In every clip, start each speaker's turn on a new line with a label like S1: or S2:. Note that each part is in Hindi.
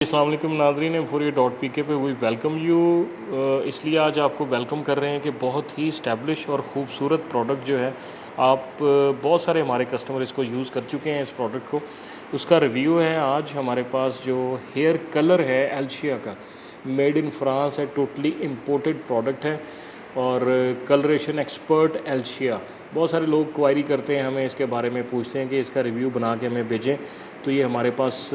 S1: अस्सलाम वालेकुम नाज़रीन, M4A.pk पे वी वेलकम यू। इसलिए आज आपको वेलकम कर रहे हैं कि बहुत ही स्टैब्लिश और ख़ूबसूरत प्रोडक्ट जो है आप बहुत सारे हमारे कस्टमर इसको यूज़ कर चुके हैं। इस प्रोडक्ट को उसका रिव्यू है आज हमारे पास। जो हेयर कलर है एल्शिया का, मेड इन फ्रांस है, टोटली इम्पोर्टेड प्रोडक्ट है और कलरेशन एक्सपर्ट एल्शिया। बहुत सारे लोग क्वायरी करते हैं, हमें इसके बारे में पूछते हैं कि इसका रिव्यू बना के हमें भेजें। तो ये हमारे पास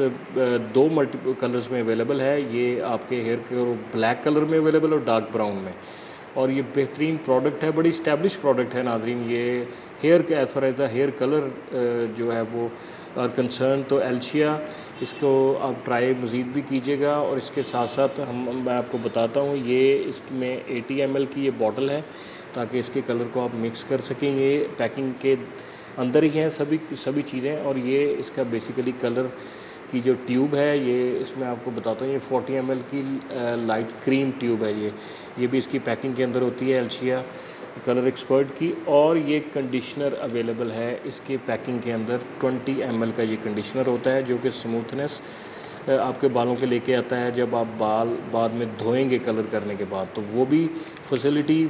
S1: दो मल्टीपल कलर्स में अवेलेबल है। ये आपके हेयर के ब्लैक कलर में अवेलेबल और डार्क ब्राउन में। और ये बेहतरीन प्रोडक्ट है, बड़ी इस्टेब्लिश प्रोडक्ट है नाज़रीन। ये हेयर के as far as the hair colour जो है वो आर कंसर्न, तो एल्शिया इसको आप ट्राई मज़ीद भी कीजिएगा। और इसके साथ साथ मैं आपको बताता हूँ, ये इसमें 80 ml की ये बॉटल है ताकि इसके कलर को आप मिक्स कर सकें। ये पैकिंग के अंदर ही हैं सभी चीज़ें। और ये इसका बेसिकली कलर की जो ट्यूब है, ये इसमें आपको बताता हूँ, ये 40 ml की लाइट क्रीम ट्यूब है। ये भी इसकी पैकिंग के अंदर होती है एल्शिया कलर एक्सपर्ट की। और ये कंडीशनर अवेलेबल है इसके पैकिंग के अंदर। 20 ml का ये कंडीशनर होता है जो कि स्मूथनेस आपके बालों के लेके आता है। जब आप बाल बाद में धोएंगे कलर करने के बाद, तो वो भी फैसिलिटी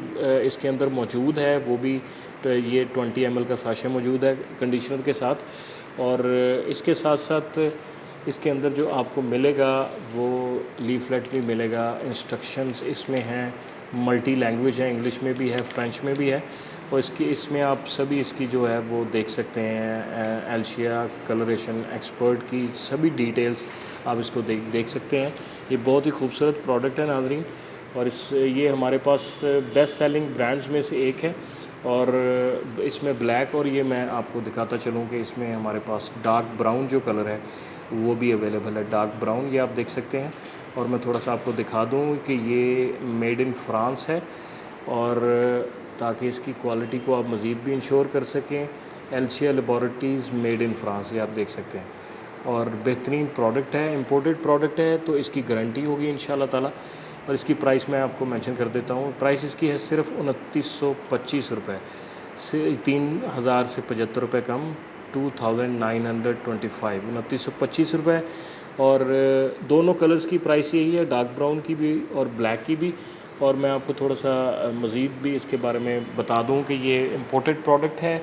S1: इसके अंदर मौजूद है। वो भी तो ये 20 ml का साशे मौजूद है कंडीशनर के साथ। और इसके साथ साथ इसके अंदर जो आपको मिलेगा वो लीफलेट भी मिलेगा, इंस्ट्रक्शंस इसमें हैं, मल्टी लैंग्वेज है, इंग्लिश में भी है, फ्रेंच में भी है। और इसमें आप सभी इसकी जो है वो देख सकते हैं, एल्शिया कलरेशन एक्सपर्ट की सभी डिटेल्स आप इसको देख सकते हैं। ये बहुत ही खूबसूरत प्रोडक्ट है नाज़रीन। और ये हमारे पास बेस्ट सेलिंग ब्रांड्स में से एक है। और इसमें ब्लैक, और ये मैं आपको दिखाता चलूँ कि इसमें हमारे पास डार्क ब्राउन जो कलर है वो भी अवेलेबल है। डार्क ब्राउन ये आप देख सकते हैं। और मैं थोड़ा सा आपको दिखा दूँ कि ये मेड इन फ्रांस है, और ताकि इसकी क्वालिटी को आप मज़ीद भी इंश्योर कर सकें, एल्शिया लेबॉरेटरीज़ मेड इन फ्रांस, ये आप देख सकते हैं। और बेहतरीन प्रोडक्ट है, इंपोर्टेड प्रोडक्ट है, तो इसकी गारंटी होगी इंशाल्लाह ताला। और इसकी प्राइस मैं आपको मेंशन कर देता हूँ। प्राइस इसकी है सिर्फ 2925 रुपये से, 3000 से 75 रुपये कम, 2925, 2925 रुपये। और दोनों कलर्स की प्राइस यही है, डार्क ब्राउन की भी और ब्लैक की भी। और मैं आपको थोड़ा सा मज़ीद भी इसके बारे में बता दूं कि ये इम्पोर्टेड प्रोडक्ट है,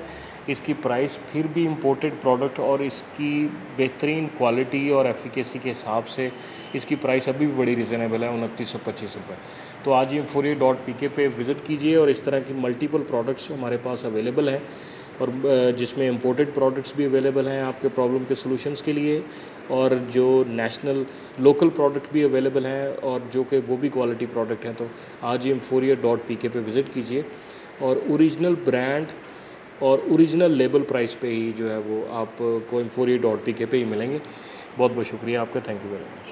S1: इसकी प्राइस फिर भी इम्पोर्टेड प्रोडक्ट और इसकी बेहतरीन क्वालिटी और एफिकेसी के हिसाब से इसकी प्राइस अभी भी बड़ी रिजनेबल है, 2925 रुपये। तो आज ये M4A.pk पे विज़िट कीजिए। और इस तरह की मल्टीपल प्रोडक्ट्स हमारे पास अवेलेबल हैं, और जिसमें इंपोर्टेड प्रोडक्ट्स भी अवेलेबल हैं आपके प्रॉब्लम के सॉल्यूशंस के लिए, और जो नेशनल लोकल प्रोडक्ट भी अवेलेबल हैं, और जो कि वो भी क्वालिटी प्रोडक्ट हैं। तो आज ही M4A.pk पे विज़िट कीजिए, और ओरिजिनल ब्रांड और ओरिजिनल लेबल प्राइस पे ही जो है वो आपको M4A.pk पे ही मिलेंगे। बहुत बहुत शुक्रिया आपका, थैंक यू वेरी मच।